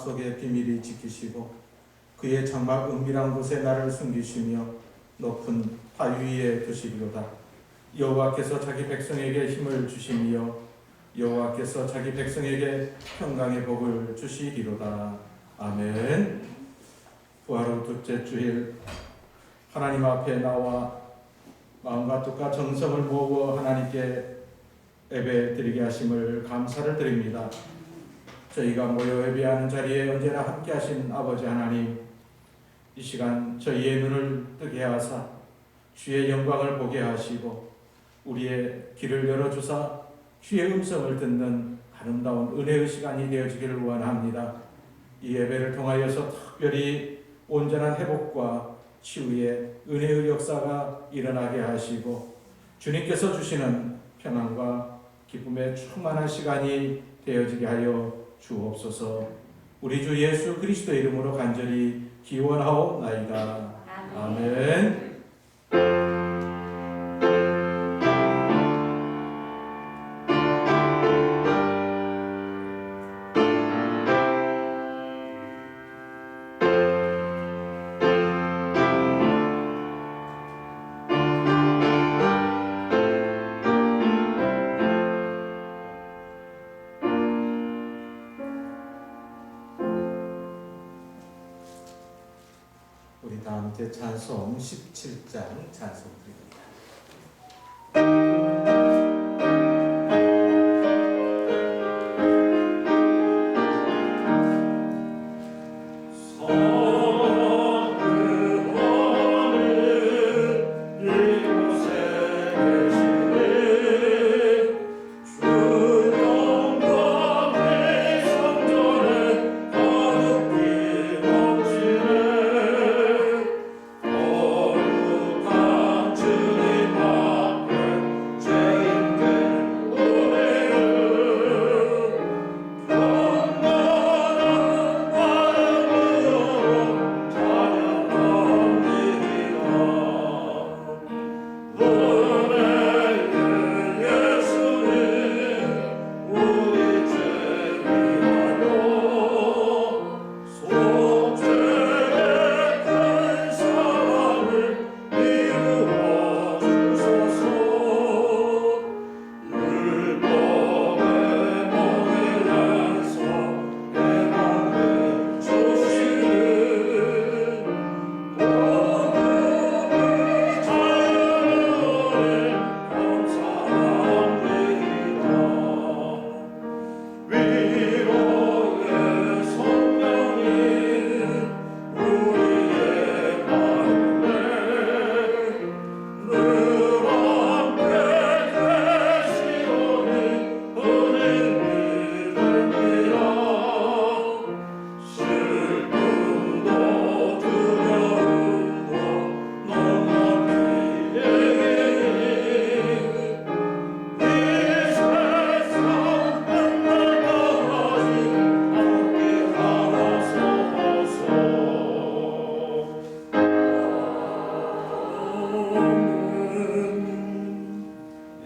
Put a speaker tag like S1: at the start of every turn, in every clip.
S1: 속에 비밀히 지키시고 그의 장막 은밀한 곳에 나를 숨기시며 높은 바위에 두시리로다. 여호와께서 자기 백성에게 힘을 주시며 여호와께서 자기 백성에게 평강의 복을 주시리로다. 아멘. 부활 후 둘째 주일 하나님 앞에 나와 마음과 뜻과 정성을 모으어 하나님께 예배 드리게 하심을 감사를 드립니다. 저희가 모여 예배하는 자리에 언제나 함께 하신 아버지 하나님, 이 시간 저희의 눈을 뜨게 하사 주의 영광을 보게 하시고 우리의 길을 열어주사 주의 음성을 듣는 아름다운 은혜의 시간이 되어지기를 원합니다. 이 예배를 통하여서 특별히 온전한 회복과 치유의 은혜의 역사가 일어나게 하시고 주님께서 주시는 평안과 기쁨의 충만한 시간이 되어지게 하여 주옵소서. 우리 주 예수 그리스도의 이름으로 간절히 기원하옵나이다. 아멘. 우리 다 함께 찬송 17장 찬송 드립니다.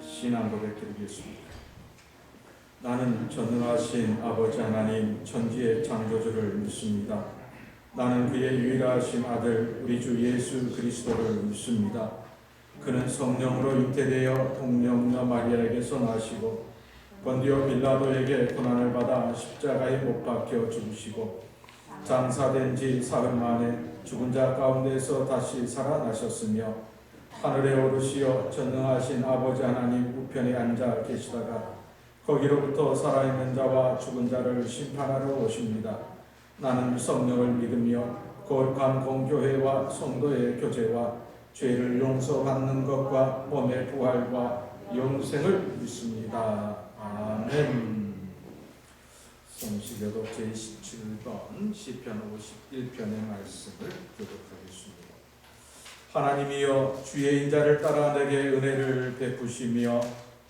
S1: 신앙 고백 드리겠습니다. 나는 전능하신 아버지 하나님 천지의 창조주를 믿습니다. 나는 그의 유일하신 아들 우리 주 예수 그리스도를 믿습니다. 그는 성령으로 잉태되어 동령녀 마리아에게서 나시고 본디오 빌라도에게 고난을 받아 십자가에 못 박혀 죽으시고 장사된 지 사흘 만에 죽은 자 가운데서 다시 살아나셨으며 하늘에 오르시어 전능하신 아버지 하나님 우편에 앉아 계시다가 거기로부터 살아있는 자와 죽은 자를 심판하러 오십니다. 나는 성령을 믿으며 거룩한 공교회와 성도의 교제와 죄를 용서받는 것과 몸의 부활과 영생을 믿습니다. 아멘. 성시교독 제17번 시편 51편의 말씀을 교독하겠습니다. 하나님이여 주의 인자를 따라 내게 은혜를 베푸시며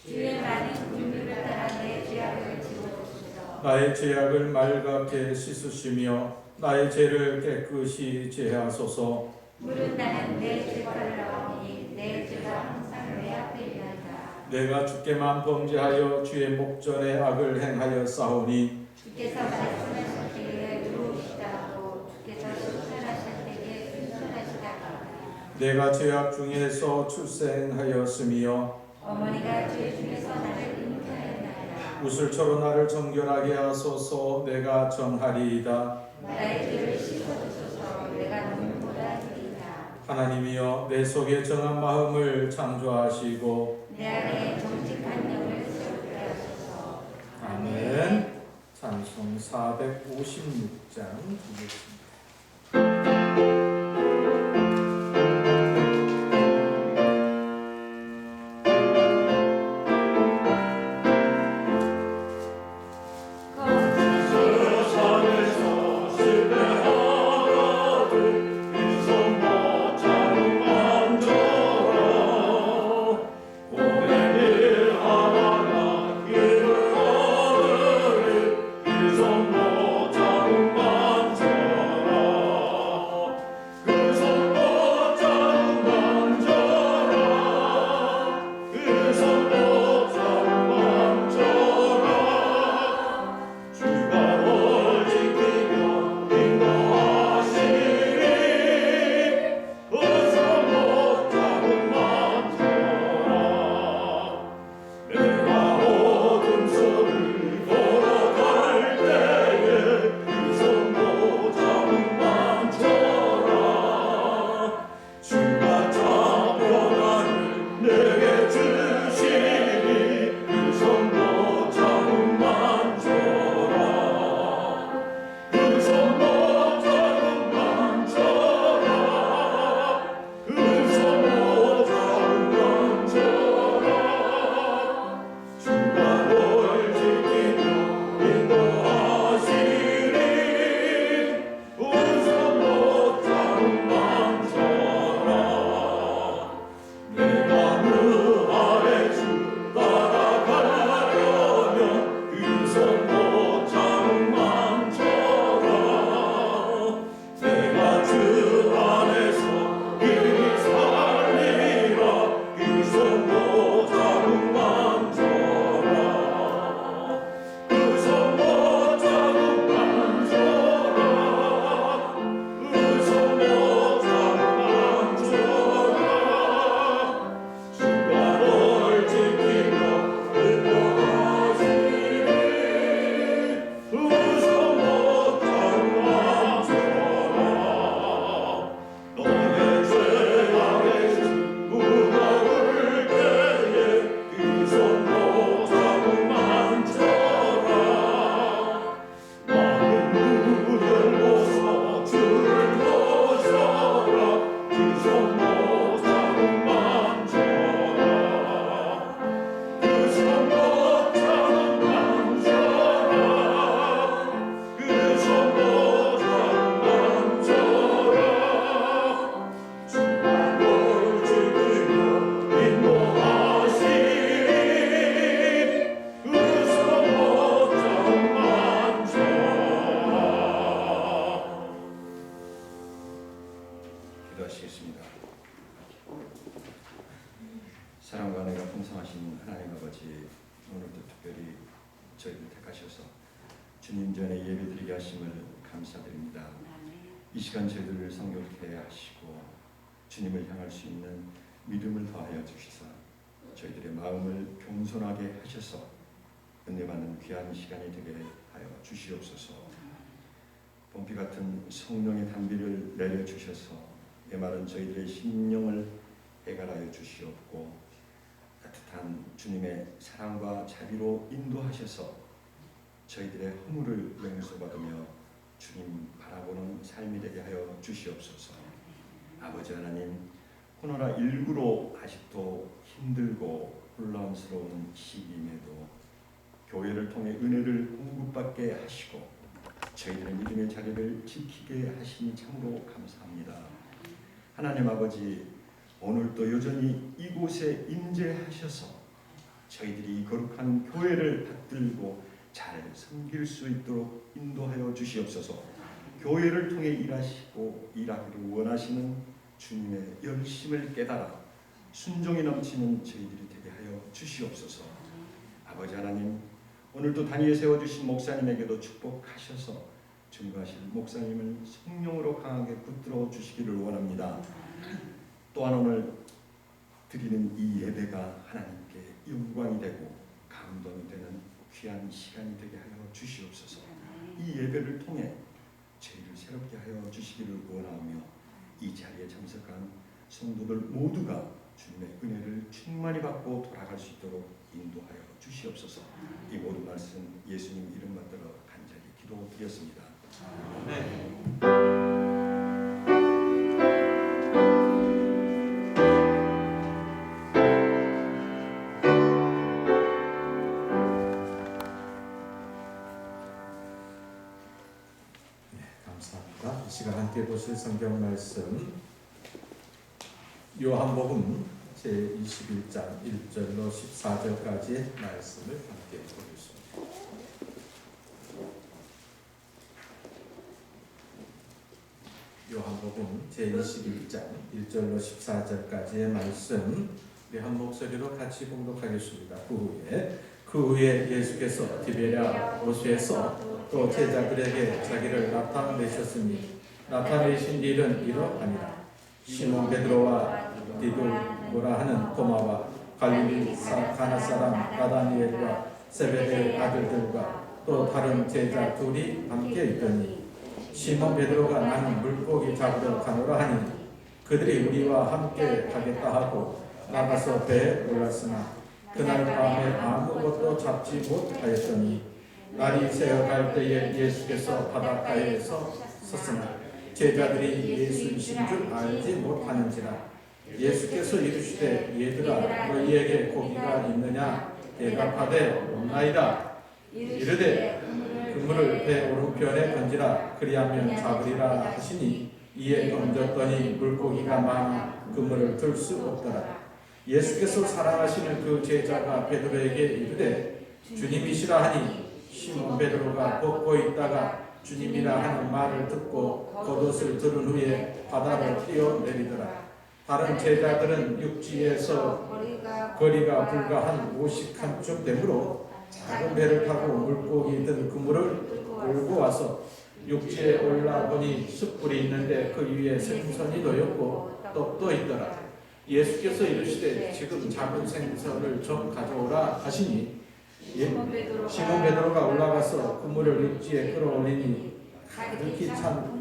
S2: 주의 많은 긍휼을 따라 내 죄악을 지워주소서.
S1: 나의 죄악을 맑게 씻으시며 나의 죄를 깨끗이 제하소서.
S2: 물은 나는 내 죄과를 나오니 내 죄가 항상 내 앞에 있나이다.
S1: 내가 주께만 범죄하여 주의 목전에 악을 행하여 싸우니
S2: 주께서 말씀하셨기를
S1: 내가 죄악 중에서 출생하였으며
S2: 어머니가 죄 중에서 나를 잉태하였나이다.
S1: 우슬초로 나를 정결하게 하소서. 내가 정하리이다.
S2: 나의 죄를 씻어주소서. 내가 눈보다 드리이다.
S1: 하나님이여 내 속에 정한 마음을 창조하시고
S2: 내 안에 정직한 영을 세우게 하소서.
S1: 아멘. 찬송 456장 드리겠습니다.
S3: 기도하시겠습니다. 사랑과 은혜가 풍성하신 하나님 아버지, 오늘도 특별히 저희를 택하셔서 주님 전에 예배드리게 하심을 감사드립니다. 이 시간 저희들을 성결케 하시고 주님을 향할 수 있는 믿음을 더하여 주시사 저희들의 마음을 겸손하게 하셔서 은혜 받는 귀한 시간이 되게 하여 주시옵소서. 봄비 같은 성령의 단비를 내려주셔서 메마른 저희들의 심령을 해갈하여 주시옵고 따뜻한 주님의 사랑과 자비로 인도하셔서 저희들의 허물을 용서받으며 주님 바라보는 삶이 되게 하여 주시옵소서. 아버지 하나님, 코로나19로 아직도 힘들고 혼란스러운 시기임에도 교회를 통해 은혜를 공급받게 하시고 저희들의 믿음의 자리를 지키게 하시니 참으로 감사합니다. 하나님 아버지, 오늘도 여전히 이곳에 임재하셔서 저희들이 거룩한 교회를 받들고 잘 섬길 수 있도록 인도하여 주시옵소서. 교회를 통해 일하시고 일하기를 원하시는 주님의 열심을 깨달아 순종이 넘치는 저희들이 되게 하여 주시옵소서. 아버지 하나님, 오늘도 단위에 세워주신 목사님에게도 축복하셔서 증거하실 목사님을 성령으로 강하게 붙들어 주시기를 원합니다. 또한 오늘 드리는 이 예배가 하나님께 영광이 되고 감동이 되는 귀한 시간이 되게 하여 주시옵소서. 이 예배를 통해 죄를 새롭게 하여 주시기를 원하며 이 자리에 참석한 성도들 모두가 주님의 은혜를 충만히 받고 돌아갈 수 있도록 인도하여 주시옵소서. 이 모든 말씀 예수님 이름 받들어 간절히 기도드렸습니다. 아멘.
S1: 감사합니다. 이 시간 함께 보실 성경 말씀 요한복음 제21장 1절로 14절까지의 말씀을 함께 보겠습니다. 요한복음 제21장 1절로 14절까지의 말씀 우리 한 목소리로 같이 봉독하겠습니다. 그 후에 예수께서 디베랴 호수에서 또 제자들에게 자기를 나타내셨으니 나타내신 일은 이러하니라. 시몬 베드로와 디두모라 하는 도마와 갈릴리 가나 사람 나다니엘과 세베대의 아들들과 또 다른 제자 둘이 함께 있더니 시몬 베드로가 나는 물고기 잡으러 가노라 하니 그들이 우리와 함께 가겠다 하고 나가서 배에 올랐으나 그날 밤에 아무것도 잡지 못하였더니 날이 새어갈 때에 예수께서 바닷가에서 섰으나 제자들이 예수이신 줄 알지 못하는지라. 예수께서 이르시되 얘들아 너희에게 고기가 있느냐 대답하되 없나이다. 이르되 그물을 배 오른편에 던지라 그리하면 잡으리라 하시니 이에 던졌더니 물고기가 많아 그물을 들 수 없더라. 예수께서 사랑하시는 그 제자가 베드로에게 이르되 주님이시라 하니 시몬 베드로가 벗고 있다가 주님이라 하는 말을 듣고 겉옷을 들은 후에 바다로 뛰어내리더라. 다른 제자들은 육지에서 거리가 불과 한 50칸쯤 되므로 작은 배를 타고 물고기 든 그물을 끌고 와서 육지에 올라보니 숯불이 있는데 그 위에 생선이 놓였고 떡도 있더라. 예수께서 이르시되 지금 잡은 생선을 좀 가져오라 하시니 시몬 베드로가 올라가서 그물을 육지에 끌어올리니 가득히 찬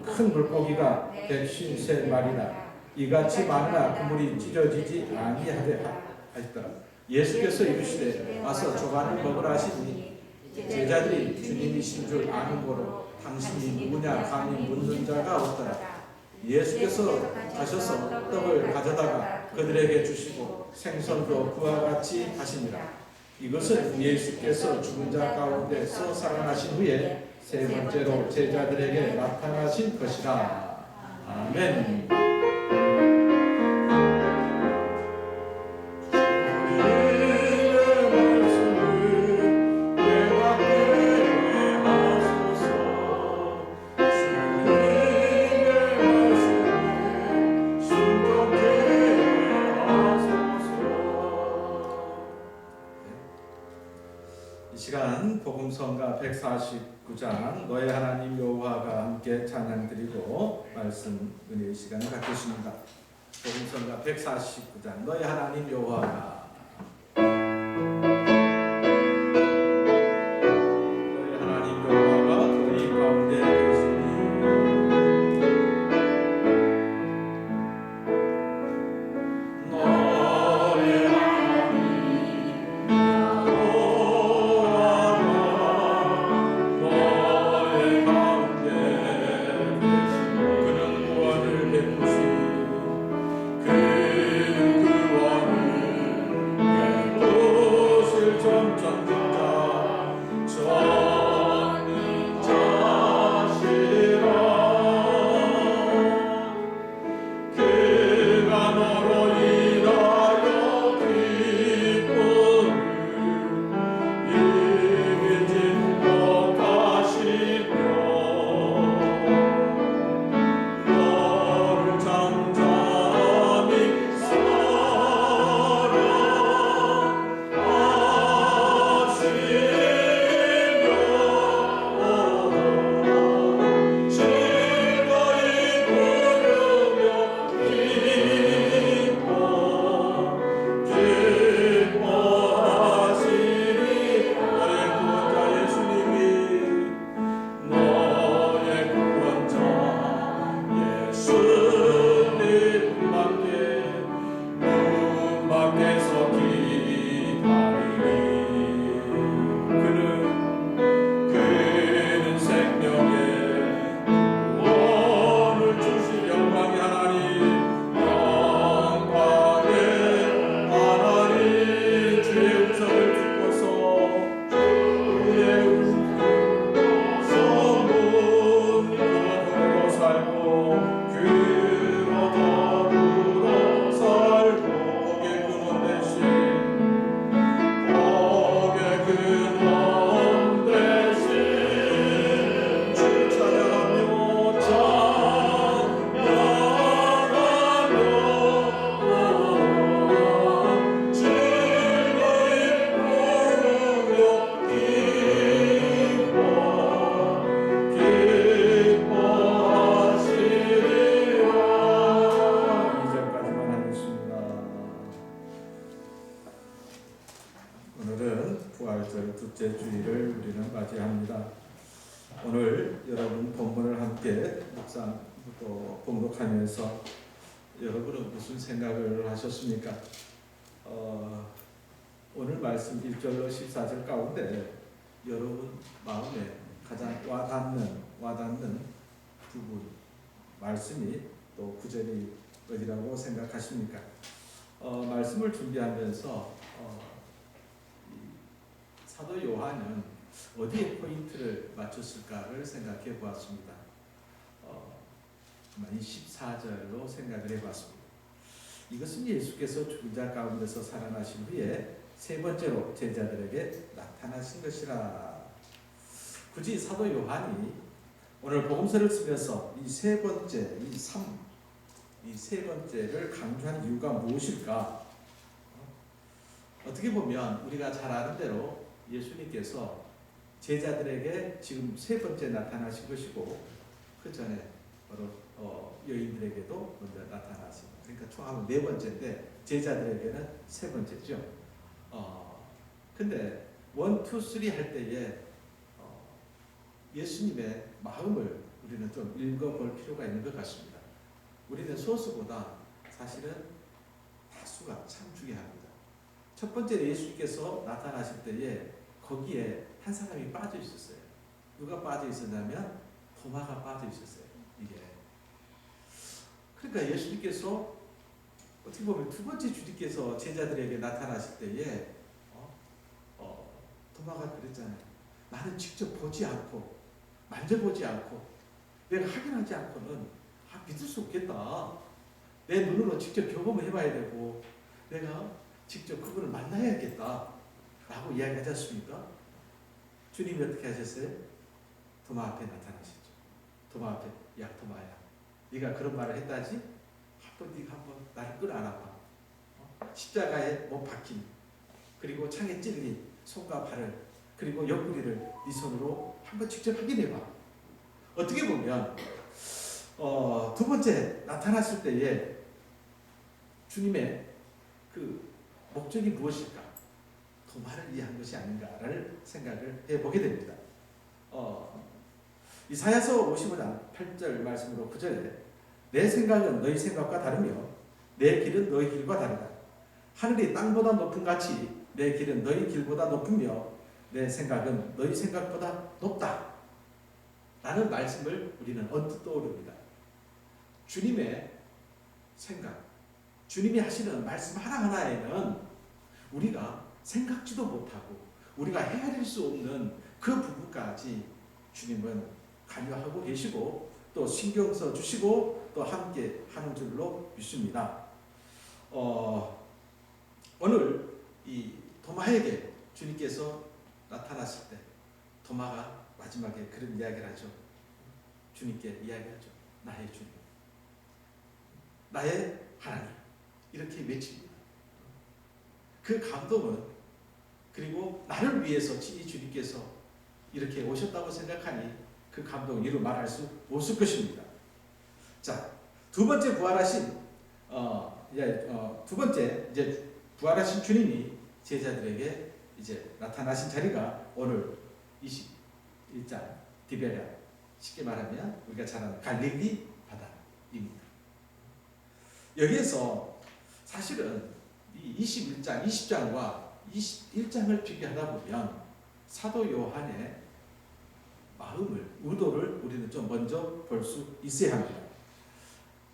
S1: 큰 물고기가 153마리나 이같이 많으나 그물이 찢어지지 아니하더라. 예수께서 이르시되 와서 조간을 먹으라 하시니 제자들이 주님이신 줄 아는 고로 당신이 누구냐 감히 묻는 자가 없더라. 예수께서 가셔서 떡을 가져다가 그들에게 주시고 생선도 그와 같이 하시니라. 이것은 예수께서 죽은 자 가운데서 살아나신 후에 세 번째로 제자들에게 나타나신 것이라. 아멘. 복음성가 149장 너의 하나님 여호와가 함께 찬양드리고 말씀 은혜의 시간을 갖겠습니다. 복음성가 149장 너의 하나님 여호와가 너의 하나님 여호와가 너희 가운데 계시니 너의 하나님 14장부터 봉독하면서 여러분은 무슨 생각을 하셨습니까? 오늘 말씀 1절로 14절 가운데 여러분 마음에 가장 와닿는 부분 말씀이 또 구절이 어디라고 생각하십니까? 말씀을 준비하면서 사도 요한은 어디에 포인트를 맞췄을까를 생각해 보았습니다. 이 14절로 생각을 해봤습니다. 이것은 예수께서 죽은 자 가운데서 살아나신 후에 세 번째로 제자들에게 나타나신 것이라. 굳이 사도 요한이 오늘 복음서를 쓰면서 이 세 번째, 이 세 번째를 강조한 이유가 무엇일까? 어떻게 보면 우리가 잘 아는 대로 예수님께서 제자들에게 지금 세 번째 나타나신 것이고 그 전에 바로 여인들에게도 먼저 나타나신, 그러니까 총합은 네 번째인데 제자들에게는 세 번째죠. 근데 1, 2, 3 할 때에 예수님의 마음을 우리는 좀 읽어볼 필요가 있는 것 같습니다. 우리는 소수보다 사실은 다수가 참 중요합니다. 첫 번째 예수님께서 나타나실 때에 거기에 한 사람이 빠져 있었어요. 누가 빠져 있었냐면 도마가 빠져 있었어요. 이게. 그러니까 예수님께서 어떻게 보면 두 번째 주님께서 제자들에게 나타나실 때에 도마가 그랬잖아요. 나는 직접 보지 않고 만져보지 않고 내가 확인하지 않고는 믿을 수 없겠다. 내 눈으로 직접 경험을 해봐야 되고 내가 직접 그분을 만나야겠다 라고 이야기하지 않습니까? 주님이 어떻게 하셨어요? 도마 앞에 나타나셨죠. 도마 앞에, 야 도마야, 네가 그런 말을 했다지? 네가 한번 나를 끌어안아봐. 십자가에 못 박힌, 그리고 창에 찔린 손과 발을, 그리고 옆구리를 네 손으로 한번 직접 확인해봐. 어떻게 보면 두 번째 나타났을 때에 주님의 그 목적이 무엇일까? 도마를 위한 것이 아닌가를 생각을 해보게 됩니다. 이사야서 55장 8절 말씀으로 9절에 내 생각은 너희 생각과 다르며 내 길은 너희 길과 다르다. 하늘이 땅보다 높은 같이 내 길은 너희 길보다 높으며 내 생각은 너희 생각보다 높다. 라는 말씀을 우리는 언뜻 떠오릅니다. 주님의 생각, 주님이 하시는 말씀 하나하나에는 우리가 생각지도 못하고 우리가 헤아릴 수 없는 그 부분까지 주님은 관여하고 계시고 또 신경 써 주시고 또 함께 하는 줄로 믿습니다. 오늘 이 도마에게 주님께서 나타났을 때 도마가 마지막에 그런 이야기를 하죠. 주님께 이야기하죠. 나의 주님, 나의 하나님, 이렇게 외칩니다. 그 감동은, 그리고 나를 위해서 이 주님께서 이렇게 오셨다고 생각하니 그 감동을 이루 말할 수 없을 것입니다. 자, 두 번째 부활하신 두 번째 이제 부활하신 주님이 제자들에게 이제 나타나신 자리가 오늘 21장 디베랴, 쉽게 말하면 우리가 잘 아는 갈릴리 바다입니다. 여기에서 사실은 이 21장, 20장과 21장을 비교하다 보면 사도 요한의 마음을, 의도를 우리는 좀 먼저 볼 수 있어야 합니다.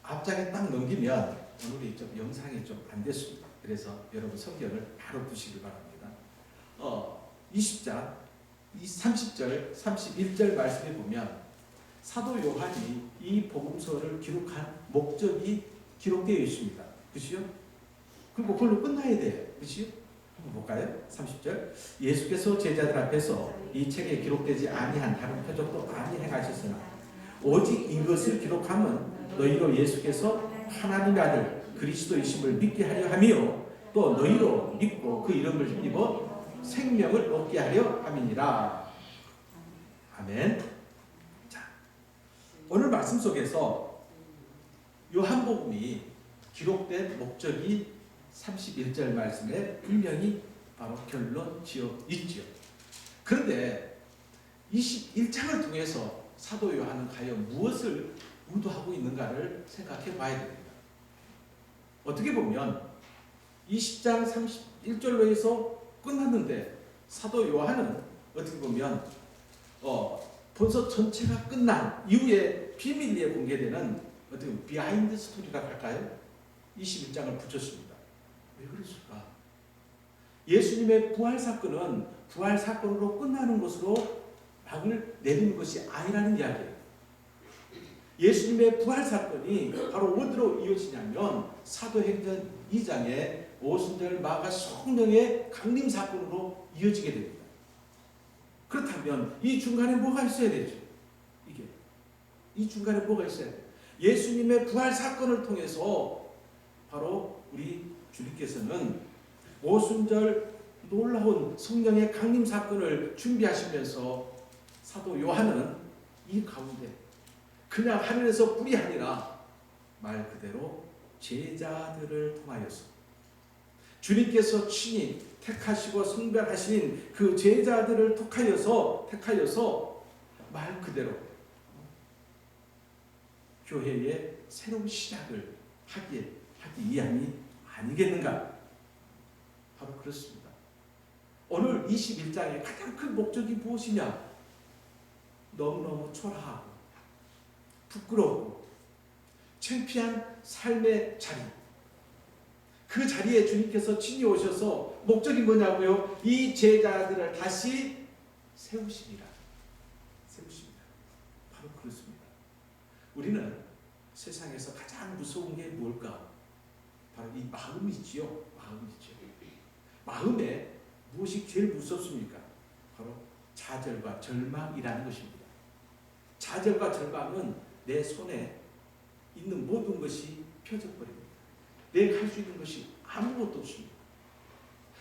S1: 앞장에 딱 넘기면 오늘이 좀 영상이 좀 안 됐습니다. 그래서 여러분 성경을 바로 두시기 바랍니다. 20장 30절, 31절 말씀에 보면 사도 요한이 이 복음서를 기록한 목적이 기록되어 있습니다. 그렇죠? 그리고 그걸로 끝나야 돼요. 그렇죠? 한번 볼까요? 30절. 예수께서 제자들 앞에서 이 책에 기록되지 아니한 다른 표적도 많이 행하셨으나 오직 이것을 기록함은 너희로 예수께서 하나님의 아들 그리스도이심을 믿게 하려 하며 또 너희로 믿고 그 이름을 힘입어 생명을 얻게 하려 함이니라. 아멘. 자, 오늘 말씀 속에서 요한복음이 기록된 목적이 31절 말씀에 분명히 바로 결론 지어 있죠. 그런데 21장을 통해서 사도 요한은 과연 무엇을 의도하고 있는가를 생각해 봐야 됩니다. 어떻게 보면 20장 31절로 해서 끝났는데 사도 요한은 어떻게 보면 본서 전체가 끝난 이후에 비밀리에 공개되는 어떻게 보면 비하인드 스토리라고 할까요? 21장을 붙였습니다. 왜 그랬을까? 예수님의 부활 사건은 부활 사건으로 끝나는 것으로 막을 내리는 것이 아니라는 이야기예요. 예수님의 부활 사건이 바로 어디로 이어지냐면 사도행전 2장에 오순절 마가 성령의 강림 사건으로 이어지게 됩니다. 그렇다면 이 중간에 뭐가 있어야 되죠? 이 중간에 뭐가 있어야 돼요? 예수님의 부활 사건을 통해서 바로 우리 주님께서는 오순절 놀라운 성령의 강림 사건을 준비하시면서 사도 요한은 이 가운데 그냥 하늘에서 뿔이 아니라 말 그대로 제자들을 통하여서 주님께서 친히 택하시고 성별하신 그 제자들을 택하여서 말 그대로 교회의 새로운 시작을 하기 위함이 아니겠는가? 바로 그렇습니다. 오늘 21장의 가장 큰 목적이 무엇이냐? 너무너무 초라하고 부끄럽고 창피한 삶의 자리, 그 자리에 주님께서 친히 오셔서 목적이 뭐냐고요? 이 제자들을 다시 세우십니다. 바로 그렇습니다. 우리는 세상에서 가장 무서운 게 뭘까? 바로 이 마음이지요. 마음에 무엇이 제일 무섭습니까? 바로 좌절과 절망이라는 것입니다. 좌절과 절망은 내 손에 있는 모든 것이 펴져버립니다. 내가 할 수 있는 것이 아무것도 없습니다.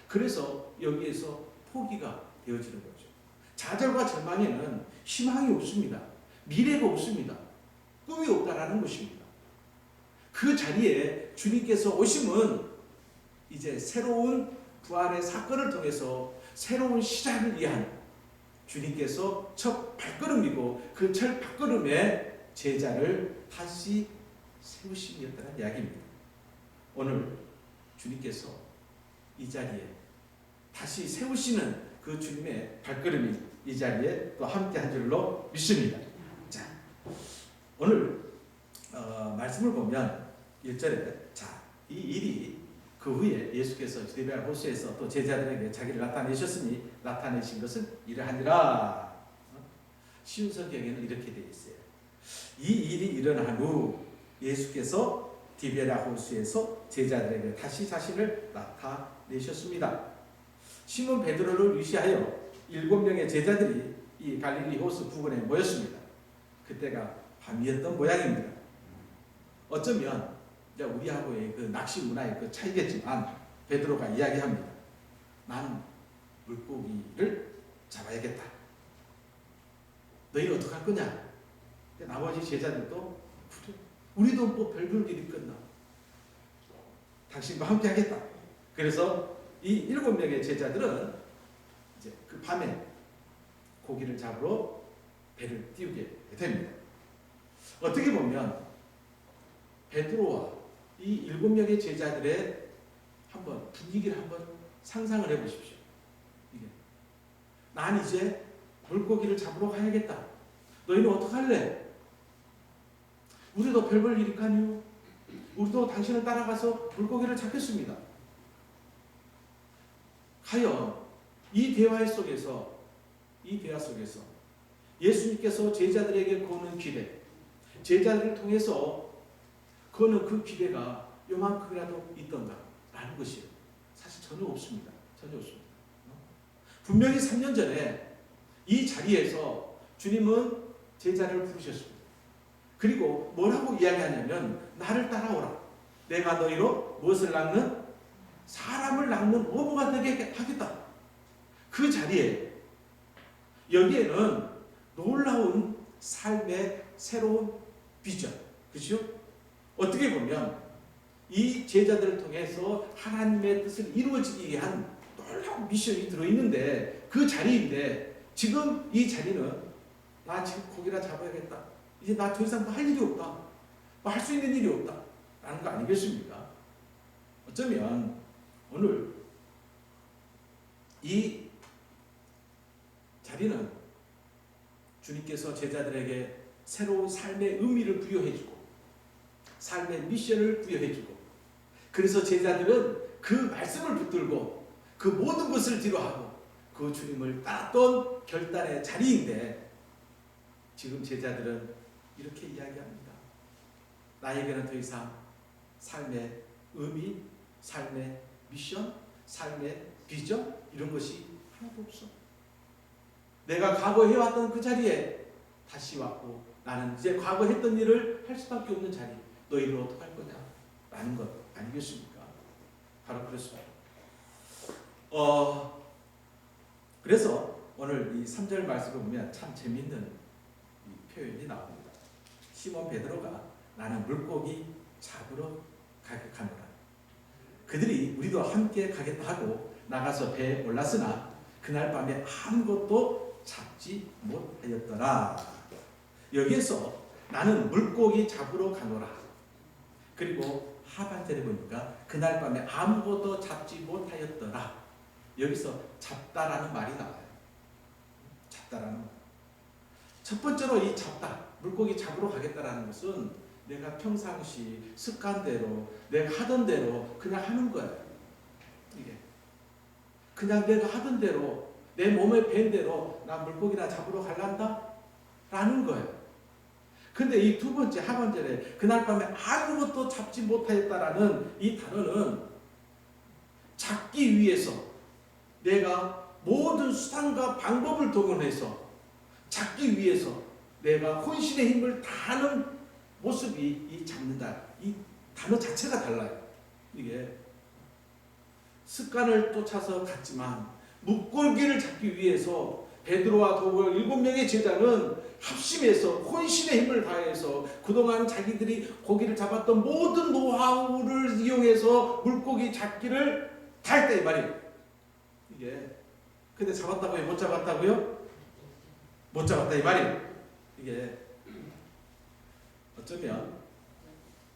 S1: 그래서 여기에서 포기가 되어지는 거죠. 좌절과 절망에는 희망이 없습니다. 미래가 없습니다. 꿈이 없다라는 것입니다. 그 자리에 주님께서 오심은 이제 새로운 부활의 사건을 통해서 새로운 시작을 위한 주님께서 첫 발걸음이고 그 첫 발걸음에 제자를 다시 세우심이었다는 이야기입니다. 오늘 주님께서 이 자리에 다시 세우시는 그 주님의 발걸음이 이 자리에 또 함께한 줄로 믿습니다. 자, 오늘 말씀을 보면 1절에 이 일이 그 후에 예수께서 디베랴 호수에서 또 제자들에게 자기를 나타내셨으니 나타내신 것은 이러하니라. 시운서경에는 이렇게 되어 있어요. 이 일이 일어난 후 예수께서 디베랴 호수에서 제자들에게 다시 자신을 나타내셨습니다. 시몬 베드로를 위시하여 7명의 제자들이 이 갈릴리 호수 부근에 모였습니다. 그때가 밤이었던 모양입니다. 어쩌면 우리하고의 그 낚시 문화의 그 차이겠지만 베드로가 이야기합니다. 나는 물고기를 잡아야겠다. 너희는 어떡할 거냐? 나머지 제자들도 그래, 우리도 뭐 별별 일이 끝나. 당신과 함께 하겠다. 그래서 이 7명의 제자들은 이제 그 밤에 고기를 잡으러 배를 띄우게 됩니다. 어떻게 보면 베드로와 이 7명의 제자들의 한번 분위기를 한번 상상을 해보십시오. 난 이제 물고기를 잡으러 가야겠다. 너희는 어떡할래? 우리도 별별 일이니까요. 우리도 당신을 따라가서 물고기를 잡겠습니다. 과연 이 대화 속에서 예수님께서 제자들에게 거는 기대, 제자들을 통해서 거는 그 기대가 요만큼이라도 있던가? 라는 것이에요. 사실 전혀 없습니다. 분명히 3년 전에 이 자리에서 주님은 제자를 부르셨습니다. 그리고 뭐라고 이야기하냐면 나를 따라오라. 내가 너희로 무엇을 낚는? 사람을 낚는 어부가 되게 하겠다. 그 자리에 여기에는 놀라운 삶의 새로운 비전, 그렇죠? 어떻게 보면 이 제자들을 통해서 하나님의 뜻을 이루어지기 위한 놀라운 미션이 들어있는데 그 자리인데 지금 이 자리는 나 지금 고기나 잡아야겠다. 이제 나 더 이상 할 일이 없다. 할 수 있는 일이 없다. 라는 거 아니겠습니까? 어쩌면 오늘 이 자리는 주님께서 제자들에게 새로운 삶의 의미를 부여해주고 삶의 미션을 부여해주고 그래서 제자들은 그 말씀을 붙들고 그 모든 것을 뒤로하고 그 주님을 따랐던 결단의 자리인데 지금 제자들은 이렇게 이야기합니다. 나에게는 더 이상 삶의 의미, 삶의 미션, 삶의 비전 이런 것이 하나도 없어. 내가 과거 해왔던 그 자리에 다시 왔고 나는 이제 과거 했던 일을 할 수밖에 없는 자리. 너희를 어떡할 거냐? 라는 것 아니겠습니까? 바로 그렇습니다. 그래서 오늘 이 3절 말씀을 보면 참 재밌는 이 표현이 나옵니다. 시몬 베드로가 나는 물고기 잡으러 가노라. 그들이 우리도 함께 가겠다 하고 나가서 배에 올랐으나 그날 밤에 아무것도 잡지 못하였더라. 여기에서 나는 물고기 잡으러 가노라. 그리고 하반절에 보니까 그날 밤에 아무것도 잡지 못하였더라. 여기서 잡다라는 말이 나와요. 잡다라는 말. 첫 번째로 이 잡다, 물고기 잡으러 가겠다라는 것은 내가 평상시 습관대로 내가 하던 대로 그냥 하는 거예요. 이게 그냥 내가 하던 대로 내 몸에 밴 대로 나 물고기나 잡으러 갈란다 라는 거예요. 근데 이 두 번째 하반절에 그날 밤에 아무것도 잡지 못하였다라는 이 단어는 잡기 위해서 내가 모든 수단과 방법을 동원해서 잡기 위해서 내가 혼신의 힘을 다하는 모습이 이 잡는다. 이 단어 자체가 달라요. 이게 습관을 쫓아서 갔지만 물고기를 잡기 위해서 베드로와 도고 7명의 제자는 합심해서 혼신의 힘을 다해서 그동안 자기들이 고기를 잡았던 모든 노하우를 이용해서 물고기 잡기를 다 했다 이 말이에요. 이게 근데 잡았다고요? 못 잡았다고요? 못 잡았다 이 말이에요. 이게 어쩌면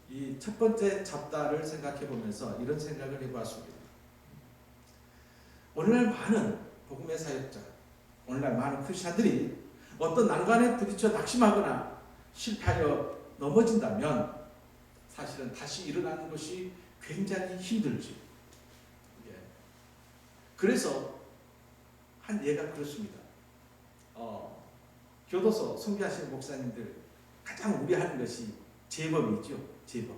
S1: 이 첫 번째 잡다를 생각해 보면서 이런 생각을 해보았습니다. 오늘날 많은 복음의 사역자, 오늘날 많은 크리스찬들이 어떤 난관에 부딪혀 낙심하거나 실패하여 넘어진다면 사실은 다시 일어나는 것이 굉장히 힘들지. 그래서 한 예가 그렇습니다. 교도소 선교하시는 목사님들 가장 우려하는 것이 재범이죠. 재범.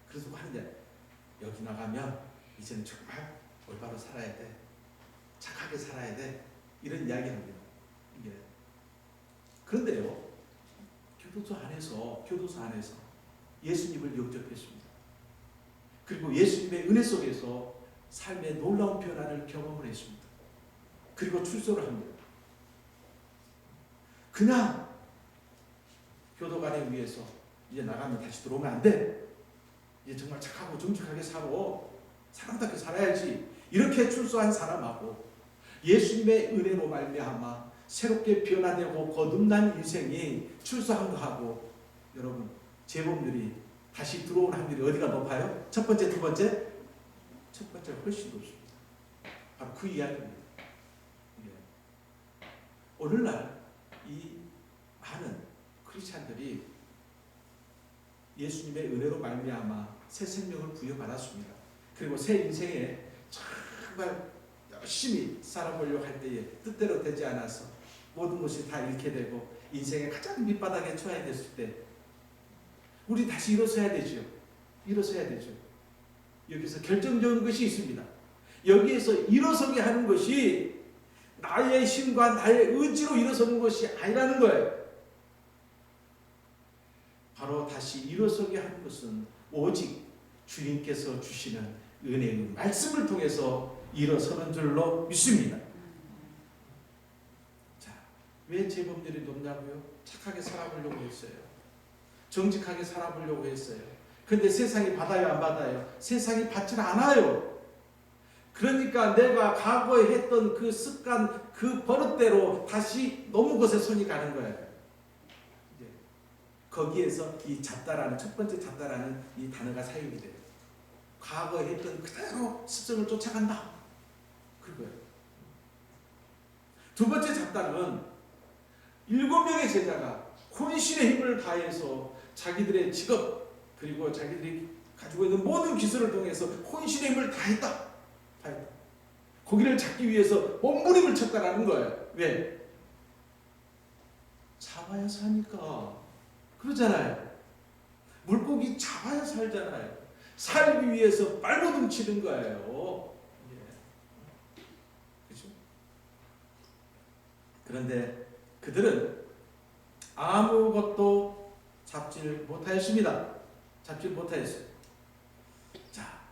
S1: 그래서 뭐 하는데 여기 나가면 이제는 정말 올바로 살아야 돼. 착하게 살아야 돼. 이런 이야기합니다. 이게. 그런데요. 교도소 안에서 예수님을 영접했습니다. 그리고 예수님의 은혜 속에서 삶의 놀라운 변화를 경험을 했습니다. 그리고 출소를 합니다. 그냥 교도관에 의해서 이제 나가면 다시 들어오면 안 돼. 이제 정말 착하고 정직하게 살고 사람답게 살아야지. 이렇게 출소한 사람하고 예수님의 은혜로 말미암아 새롭게 변화되고 거듭난 인생이 출소한 거하고 여러분 재범률이 다시 들어오는 확률이 어디가 높아요? 첫 번째, 두 번째? 첫 번째 훨씬 높습니다. 바로 그 이야기입니다. 오늘날 이 많은 크리스찬들이 예수님의 은혜로 말미암아 새 생명을 부여받았습니다. 그리고 새 인생에 정말 열심히 살아보려고 할 때에 뜻대로 되지 않아서 모든 것이 다 잃게 되고 인생의 가장 밑바닥에 처해 됐을 때 우리 다시 일어서야 되죠. 일어서야 되죠. 여기서 결정적인 것이 있습니다. 여기에서 일어서게 하는 것이 나의 힘과 나의 의지로 일어서는 것이 아니라는 거예요. 바로 다시 일어서게 하는 것은 오직 주님께서 주시는 은혜의 말씀을 통해서 일어서는 줄로 믿습니다. 자, 왜 재범률이 높냐고요? 착하게 살아보려고 했어요. 정직하게 살아보려고 했어요. 근데 세상이 받아요, 안 받아요? 세상이 받질 않아요. 그러니까 내가 과거에 했던 그 습관, 그 버릇대로 다시 너무 것에 손이 가는 거예요.
S4: 거기에서 이 잡다라는 첫 번째 잡다라는 이 단어가 사용이 돼요. 과거에 했던 그대로 습성을 쫓아간다. 그거예요. 두 번째 잡다는 7명의 제자가 혼신의 힘을 다해서 자기들의 직업 그리고 자기들이 가지고 있는 모든 기술을 통해서 혼신의 힘을 다했다. 고기를 잡기 위해서 몸부림을 쳤다라는 거예요. 왜? 잡아야 사니까. 그러잖아요. 물고기 잡아야 살잖아요. 살기 위해서 발버둥 치는 거예요. 그렇죠? 그런데 그들은 아무것도 잡질 못하였습니다. 잡질 못하였어요. 자,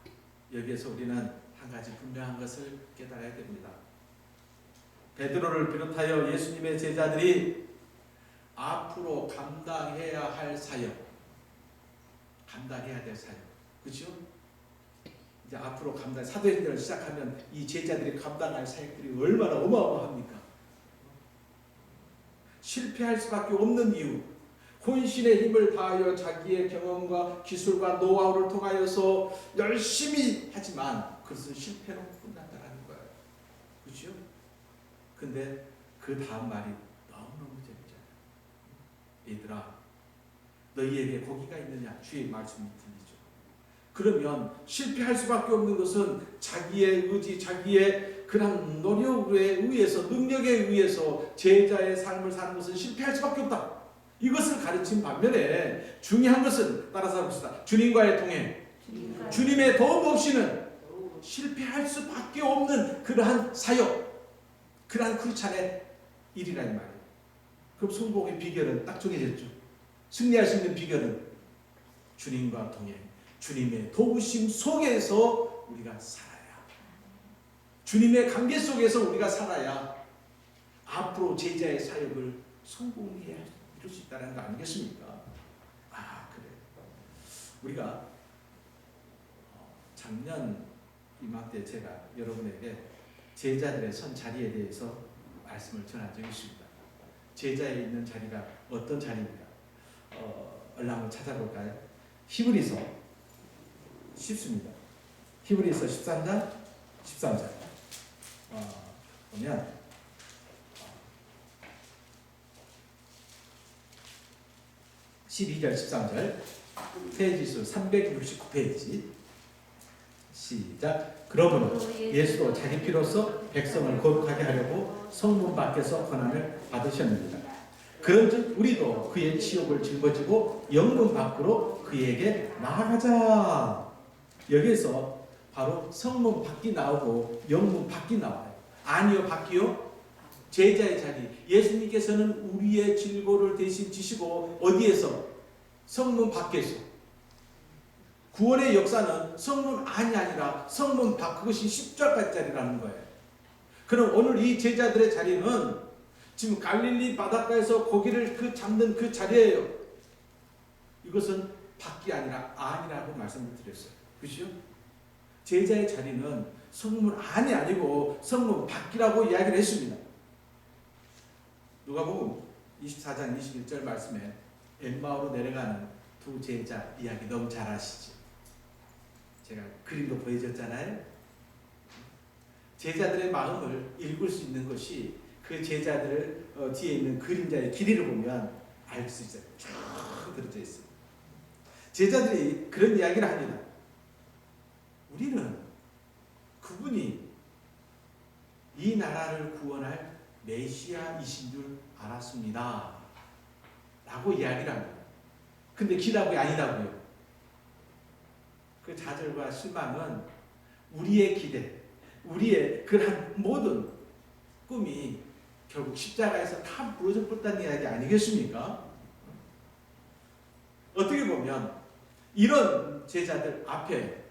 S4: 여기에서 우리는 한 가지 분명한 것을 깨달아야 됩니다. 베드로를 비롯하여 예수님의 제자들이 앞으로 감당해야 할 사역, 감당해야 될 사역, 그렇죠? 이제 앞으로 사도행전을 시작하면 이 제자들이 감당할 사역들이 얼마나 어마어마합니까? 실패할 수밖에 없는 이유, 혼신의 힘을 다하여 자기의 경험과 기술과 노하우를 통하여서 열심히 하지만 그것은 실패로 끝난다는 거예요. 그렇죠? 근데 그 다음 말이 너무너무 재밌잖아요. 얘들아, 너희에게 고기가 있느냐? 주의 말씀이 들리죠. 그러면 실패할 수밖에 없는 것은 자기의 의지, 자기의 그런 노력에 의해서, 능력에 의해서 제자의 삶을 사는 것은 실패할 수밖에 없다. 이것을 가르친 반면에 중요한 것은 따라서 봅시다. 주님과의 동행, 주님의 도움 없이는 실패할 수밖에 없는 그러한 사역, 그러한 크리스찬의 일이라는 말이에요. 그럼 성공의 비결은 딱 정해졌죠. 승리할 수 있는 비결은 주님과 동행, 주님의 도우심 속에서 우리가 살아야, 주님의 관계 속에서 우리가 살아야 앞으로 제자의 사역을 성공해야 이룰 수 있다는 거 아니겠습니까? 아, 그래요. 우리가 작년 이맘때 제가 여러분에게 제자들의 선 자리에 대해서 말씀을 전한 적이 있습니다. 제자에 있는 자리가 어떤 자리입니까? 얼른 한번 찾아볼까요? 히브리서 쉽습니다. 히브리서 13장 13절 보면 12절 13절 페이지수 369페이지 시작. 그러므로 예수로 자기 피로써 백성을 거룩하게 하려고 성문 밖에서 권한을 받으셨느니라. 그런즉 우리도 그의 치욕을 짊어지고 영문 밖으로 그에게 나아가자. 여기에서 바로 성문 밖이 나오고 영문 밖이 나와요. 아니요, 밖이요? 제자의 자리. 예수님께서는 우리의 질고를 대신 지시고 어디에서? 성문 밖에서. 구원의 역사는 성문 안이 아니라 성문 밖, 그것이 십자가 자리라는 거예요. 그럼 오늘 이 제자들의 자리는 지금 갈릴리 바닷가에서 고기를 잡는 그 자리예요. 이것은 밖이 아니라 안이라고 말씀을 드렸어요. 그렇죠? 제자의 자리는 성문 안이 아니고 성문 밖이라고 이야기를 했습니다. 누가복음 24장 21절 말씀에 엠마오로 내려가는 두 제자 이야기 너무 잘 아시죠? 제가 그림도 보여줬잖아요. 제자들의 마음을 읽을 수 있는 것이 그 제자들 뒤에 있는 그림자의 길이를 보면 알 수 있어요. 쭉 들어져 있어요. 제자들이 그런 이야기를 합니다. 우리는 그분이 이 나라를 구원할 메시아이신 줄 알았습니다. 라고 이야기를 합니다. 근데 기다고요? 아니다고요? 그 좌절과 실망은 우리의 기대, 우리의 그러한 모든 꿈이 결국 십자가에서 다 무너져 버렸다는 이야기 아니겠습니까? 어떻게 보면 이런 제자들 앞에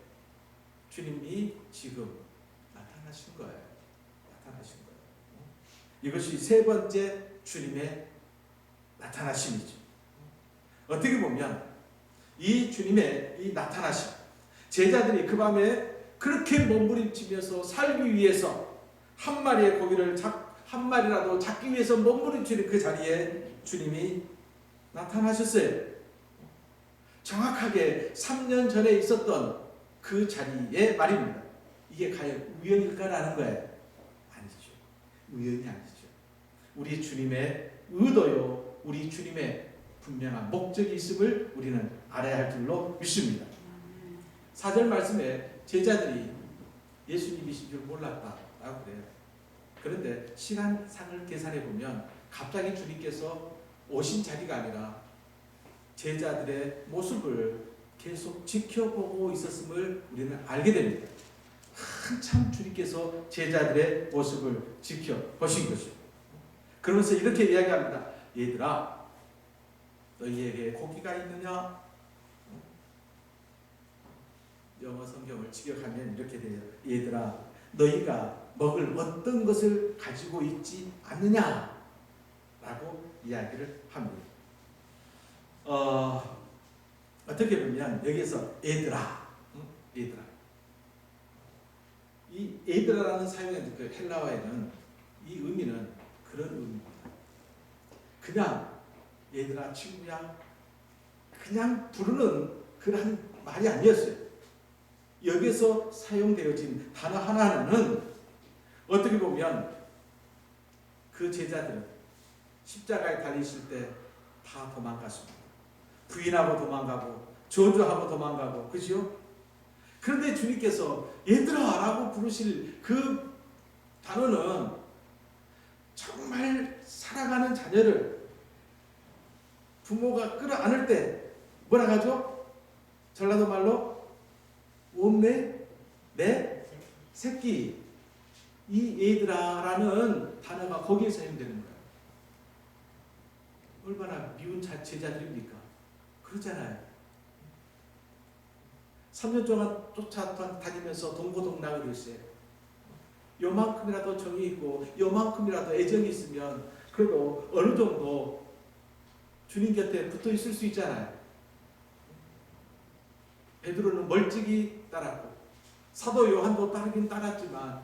S4: 주님이 지금 나타나신 거예요. 나타나신 거예요. 이것이 세 번째 주님의 나타나심이죠. 어떻게 보면 이 주님의 이 나타나심, 제자들이 그 밤에 그렇게 몸부림치면서 살기 위해서 한 마리의 고기를 한 마리라도 잡기 위해서 몸부림치는 그 자리에 주님이 나타나셨어요. 정확하게 3년 전에 있었던 그 자리의 말입니다. 이게 과연 우연일까라는 거예요. 아니죠. 우연이 아니죠. 우리 주님의 의도요, 우리 주님의 분명한 목적이 있음을 우리는 알아야 할 줄로 믿습니다. 4절 말씀에 제자들이 예수님이신 줄 몰랐다라고 그래요. 그런데 시간상을 계산해 보면 갑자기 주님께서 오신 자리가 아니라 제자들의 모습을 계속 지켜보고 있었음을 우리는 알게 됩니다. 한참 주님께서 제자들의 모습을 지켜보신 것이죠. 그러면서 이렇게 이야기합니다. 얘들아, 너희에게 고기가 있느냐? 영어 성경을 직역하면 이렇게 돼요. 얘들아, 너희가 먹을 어떤 것을 가지고 있지 않느냐? 라고 이야기를 합니다. 어떻게 보면 여기에서 얘들아, 얘들아, 이 얘들아라는 사용의 그 헬라어에는 이 의미는 그런 의미입니다. 그냥 얘들아, 친구야, 그냥 부르는 그런 말이 아니었어요. 여기서 사용되어진 단어 하나하나는 어떻게 보면 그 제자들은 십자가에 달리실 때 다 도망갔습니다. 부인하고 도망가고 저주하고 도망가고, 그죠? 그런데 주님께서 얘들아 라고 부르실 그 단어는 정말 사랑하는 자녀를 부모가 끌어안을 때 뭐라 하죠? 전라도 말로 온내 내 새끼, 이 얘들아라는 단어가 거기에 사용되는 거예요. 얼마나 미운 제자들입니까? 그렇잖아요. 3년 동안 쫓아다니면서 동고동락을 했어요. 요만큼이라도 정이 있고 요만큼이라도 애정이 있으면 그래도 어느 정도 주님 곁에 붙어 있을 수 있잖아요. 베드로는 멀찍이 따랐고 사도 요한도 따르긴 따랐지만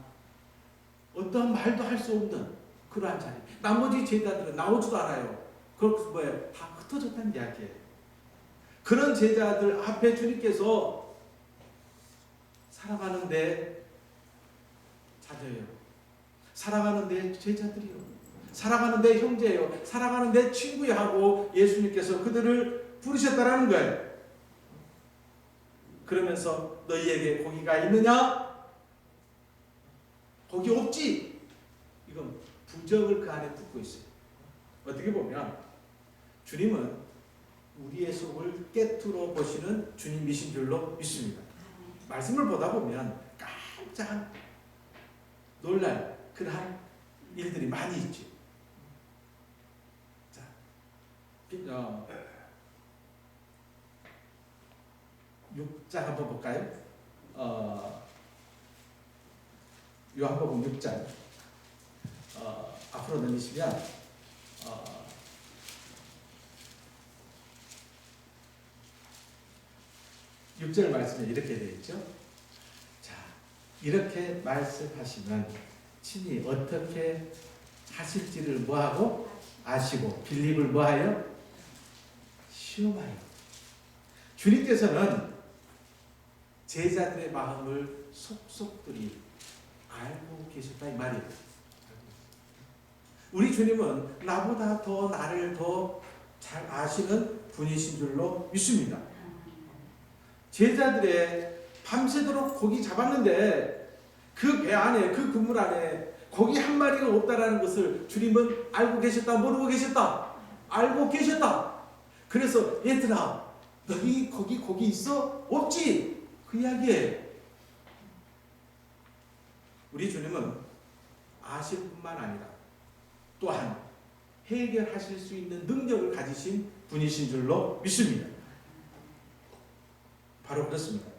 S4: 어떠한 말도 할 수 없는 그러한 자리. 나머지 제자들은 나오지도 않아요. 그것도 뭐예요? 다 흩어졌다는 이야기예요. 그런 제자들 앞에 주님께서 사랑하는 내 자녀요, 사랑하는 내 제자들이요, 사랑하는 내 형제요, 사랑하는 내 친구요 하고 예수님께서 그들을 부르셨다라는 거예요. 그러면서 너희에게 고기가 있느냐? 고기 없지? 이건 부정을 그 안에 품고 있어요. 어떻게 보면 주님은 우리의 속을 깨트려 보시는 주님이신 줄로 믿습니다. 말씀을 보다 보면 깜짝 놀랄 그러한 일들이 많이 있지. 자, 6장 한번 볼까요? 요한복음 6장 앞으로 넘기시면 6절 말씀에 이렇게 되어 있죠. 자, 이렇게 말씀하시면 친히 어떻게 하실지를 뭐하고 아시고 빌립을 뭐하여 시험하여. 주님께서는 제자들의 마음을 속속들이 알고 계셨다 이 말이에요. 우리 주님은 나보다 더 나를 더 잘 아시는 분이신 줄로 믿습니다. 제자들의 밤새도록 고기 잡았는데 그 배 안에, 그 그물 안에 고기 한 마리가 없다라는 것을 주님은 알고 계셨다, 모르고 계셨다? 알고 계셨다. 그래서 얘들아, 너희 거기 고기 있어? 없지? 그 이야기예요. 우리 주님은 아실 뿐만 아니라 또한 해결하실 수 있는 능력을 가지신 분이신 줄로 믿습니다. 바로 그렇습니다.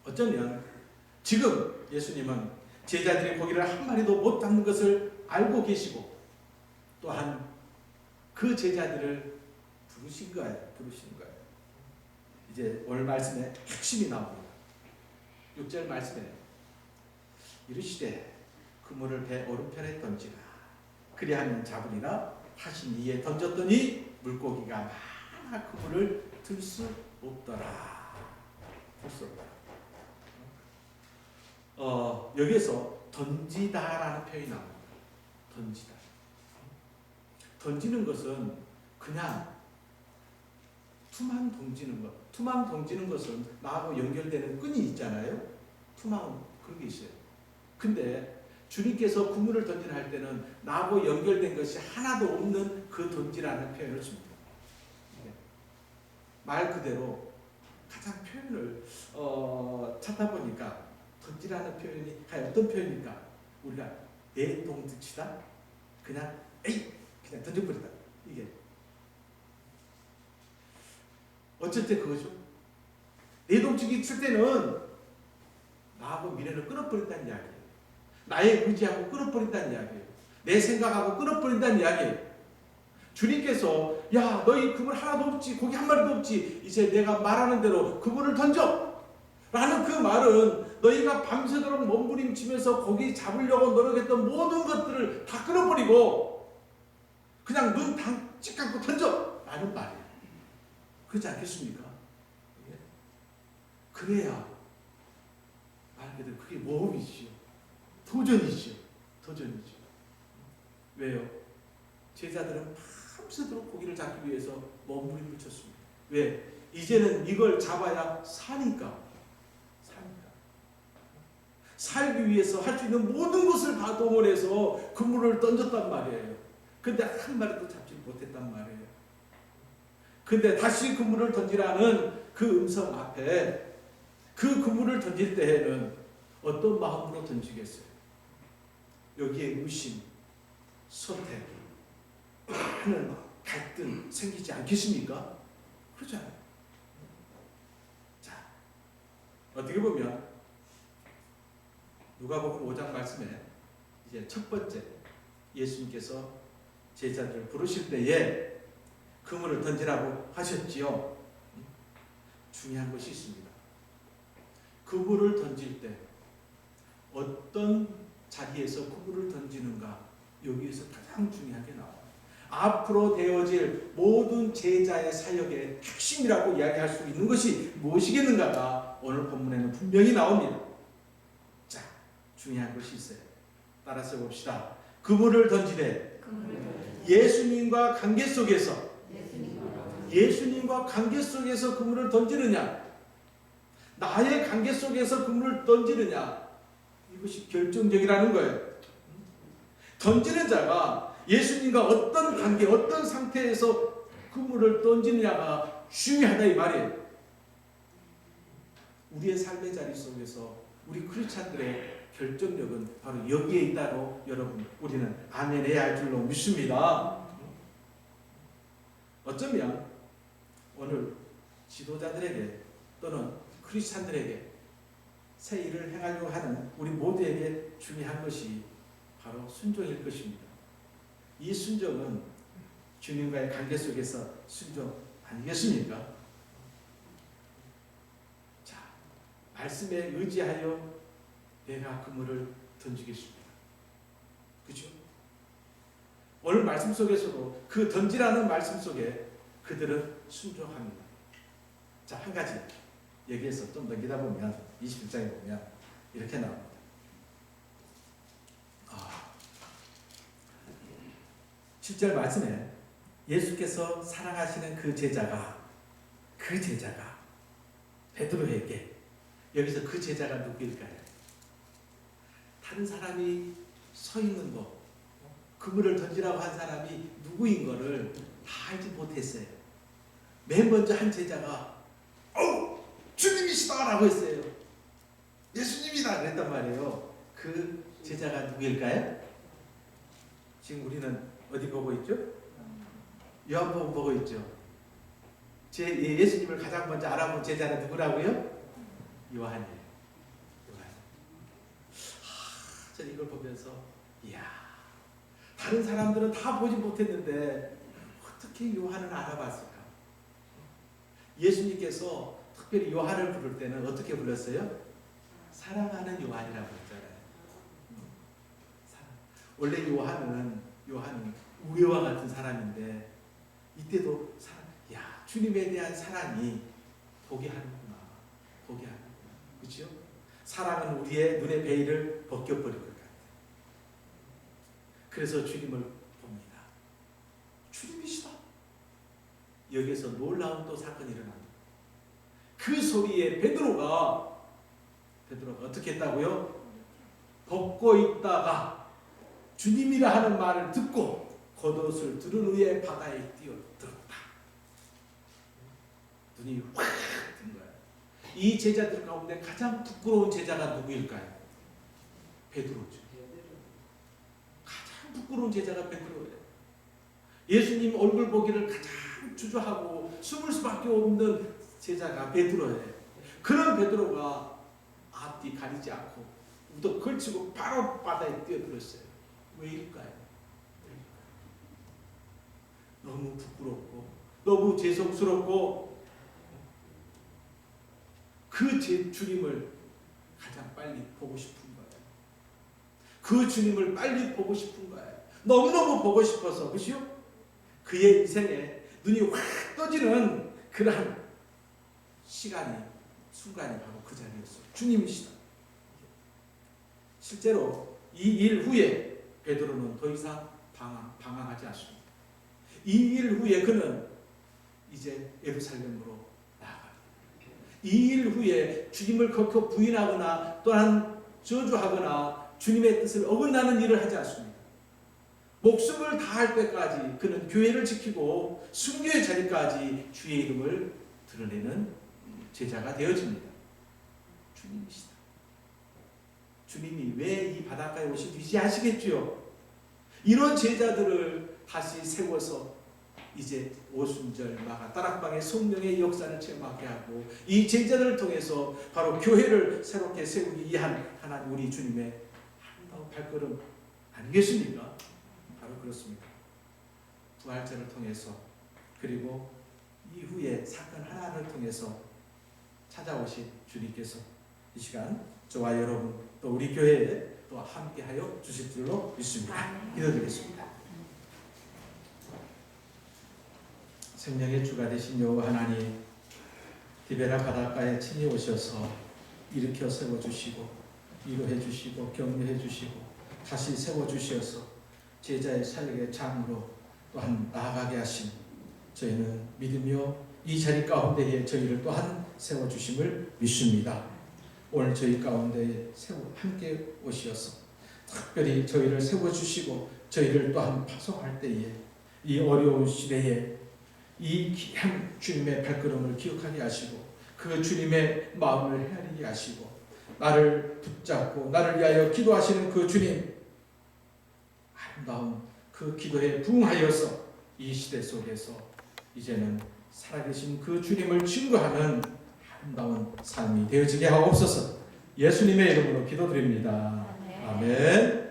S4: 어쩌면 지금 예수님은 제자들이 고기를 한 마리도 못 잡는 것을 알고 계시고 또한 그 제자들을 부르신 거예요. 이제 오늘 말씀에 핵심이 나옵니다. 6절 말씀에 이르시되 그물을 배 오른편에 던지라 그리하면 잡으리라 하신 이에 던졌더니 물고기가 많아 그물을 들 수 없더라. 볼 수 없다. 여기에서 던지다라는 표현이 나옵니다. 던지다. 던지는 것은 그냥 투망 던지는 것. 투망 던지는 것은 나하고 연결되는 끈이 있잖아요. 투망은 그런 게 있어요. 근데 주님께서 그물을 던지라 할 때는 나하고 연결된 것이 하나도 없는 그 던지라는 표현을 씁니다. 말 그대로 가장 표현을 찾다 보니까 던지라는 표현이 어떤 표현입니까? 우리가 내동듯이다? 그냥 에이! 그냥 던져버리다. 이게 어쩔 때 그거죠. 내동치기 칠 때는 나하고 미래를 끊어버린다는 이야기예요. 나의 의지하고 끊어버린다는 이야기예요. 내 생각하고 끊어버린다는 이야기예요. 주님께서 야 너희 그물 하나도 없지, 고기 한 마리도 없지, 이제 내가 말하는 대로 그물을 던져 라는 그 말은 너희가 밤새도록 몸부림치면서 고기 잡으려고 노력했던 모든 것들을 다 끊어버리고 그냥 눈 찍 감고 던져 라는 말이에요. 그렇지 않겠습니까? 그래야 말 그대로 그게 모험이지요. 도전이지요. 도전이죠. 왜요? 제자들은 밤새도록 고기를 잡기 위해서 몸부림을 쳤습니다. 왜? 이제는 이걸 잡아야 사니까. 살기 위해서 할 수 있는 모든 것을 다 동원해서 그물을 던졌단 말이에요. 근데 한 마리도 잡지 못했단 말이에요. 근데 다시 그물을 던지라는 그 음성 앞에 그 그물을 던질 때에는 어떤 마음으로 던지겠어요? 여기에 의심, 선택, 많은 갈등 생기지 않겠습니까? 그렇잖아요. 자, 어떻게 보면 누가복음 5장 말씀에 이제 첫 번째 예수님께서 제자들을 부르실 때에 그물을 던지라고 하셨지요. 중요한 것이 있습니다. 그물을 던질 때 어떤 자리에서 그물을 던지는가, 여기에서 가장 중요한 게 나와요. 앞으로 되어질 모든 제자의 사역의 핵심이라고 이야기할 수 있는 것이 무엇이겠는가가 오늘 본문에는 분명히 나옵니다. 자, 중요한 것이 있어요. 따라서 봅시다. 그물을 던지되 예수님과 관계 속에서 그물을 던지느냐, 나의 관계 속에서 그물을 던지느냐, 이것이 결정적이라는 거예요. 던지는 자가 예수님과 어떤 관계, 어떤 상태에서 그물을 던지느냐가 중요하다 이 말이에요. 우리의 삶의 자리 속에서 우리 크리스찬들의 결정력은 바로 여기에 있다고 여러분 우리는 아멘해야 할 줄로 믿습니다. 어쩌면 오늘 지도자들에게 또는 크리스찬들에게 새 일을 행하려고 하는 우리 모두에게 중요한 것이 바로 순종일 것입니다. 이 순종은 주님과의 관계 속에서 순종 아니겠습니까? 자, 말씀에 의지하여 내가 그물을 던지겠습니다. 그렇죠? 오늘 말씀 속에서도 그 던지라는 말씀 속에 그들은 순종합니다. 자, 한 가지 여기에서 좀 넘기다 보면 21장에 보면 이렇게 나옵니다. 7절 말씀에 예수께서 사랑하시는 그 제자가 베드로에게, 여기서 그 제자가 누구일까요? 다른 사람이 서 있는 것, 그물을 던지라고 한 사람이 누구인 것을 다 알지 못했어요. 맨 먼저 한 제자가 주님이시다 라고 했어요. 예수님이다 그랬단 말이에요. 그 제자가 누구일까요? 지금 우리는 어디 보고 있죠? 요한복음 보고 있죠. 예수님을 가장 먼저 알아본 제자는 누구라고요? 요한이에요. 저는 이걸 보면서 이야, 다른 사람들은 다 보지 못했는데 어떻게 요한을 알아봤을까? 예수님께서 특별히 요한을 부를 때는 어떻게 불렀어요? 사랑하는 요한이라고 했잖아요. 원래 요한은 우리와 같은 사람인데 이때도 주님에 대한 사랑이 보게 하는구나. 보게 하는구나. 그렇죠? 사랑은 우리의 눈의 베일을 벗겨버릴 것 같아요. 그래서 주님을 봅니다. 주님이시다. 여기서 놀라운 또 사건이 일어납니다. 그 소리에 베드로가 어떻게 했다고요? 벗고 있다가 주님이라 하는 말을 듣고 겉옷을 두른 후에 바다에 뛰어들었다. 눈이 확 뜬 거예요. 이 제자들 가운데 가장 부끄러운 제자가 누구일까요? 베드로죠. 가장 부끄러운 제자가 베드로예요. 예수님 얼굴 보기를 가장 주저하고 숨을 수밖에 없는 제자가 베드로예요. 그런 베드로가 앞뒤 가리지 않고 우도 걸치고 바로 바다에 뛰어들었어요. 왜일까요? 너무 부끄럽고 너무 죄송스럽고 그 주님을 가장 빨리 보고 싶은 거예요. 그 주님을 빨리 보고 싶은 거예요. 너무너무 보고 싶어서, 그렇죠? 그의 인생에 눈이 확 떠지는 그러한 순간이 바로 그 자리였어요. 주님이시다. 실제로 이 일 후에 베드로는 더 이상 방황하지 않습니다. 이 일 후에 그는 이제 예루살렘으로 나아갑니다. 이 일 후에 주님을 겉고 부인하거나 또한 저주하거나 주님의 뜻을 어긋나는 일을 하지 않습니다. 목숨을 다할 때까지 그는 교회를 지키고 순교의 자리까지 주의 이름을 드러내는 제자가 되어집니다. 주님이시다. 주님이 왜 이 바닷가에 오신지 이제 아시겠죠? 이런 제자들을 다시 세워서 이제 오순절마가 다락방의 성령의 역사를 체험하게 하고 이 제자들을 통해서 바로 교회를 새롭게 세우기 위한 하나님 우리 주님의 아름다운 발걸음 아니겠습니까? 바로 그렇습니다. 부활절을 통해서 그리고 이후에 사건 하나를 통해서 찾아오신 주님께서 이 시간 저와 여러분 또 우리 교회에 또 함께하여 주실 줄로 믿습니다. 기도드리겠습니다. 생명의 주가 되신 여호와 하나님, 디베라 바닷가에 친히 오셔서 일으켜 세워주시고 위로해 주시고 격려해 주시고 다시 세워주셔서 제자의 사역의 장으로 또한 나아가게 하신 저희는 믿으며 이 자리 가운데에 저희를 또한 세워주심을 믿습니다. 오늘 저희 가운데에 함께 오시어서 특별히 저희를 세워주시고 저희를 또한 파송할 때에 이 어려운 시대에 이 귀한 주님의 발걸음을 기억하게 하시고 그 주님의 마음을 헤아리게 하시고 나를 붙잡고 나를 위하여 기도하시는 그 주님 아름다운 그 기도에 부응하여서 이 시대 속에서 이제는 살아계신 그 주님을 증거하는 아름다운 삶이 되어지게 하옵소서. 예수님의 이름으로 기도드립니다. 아멘.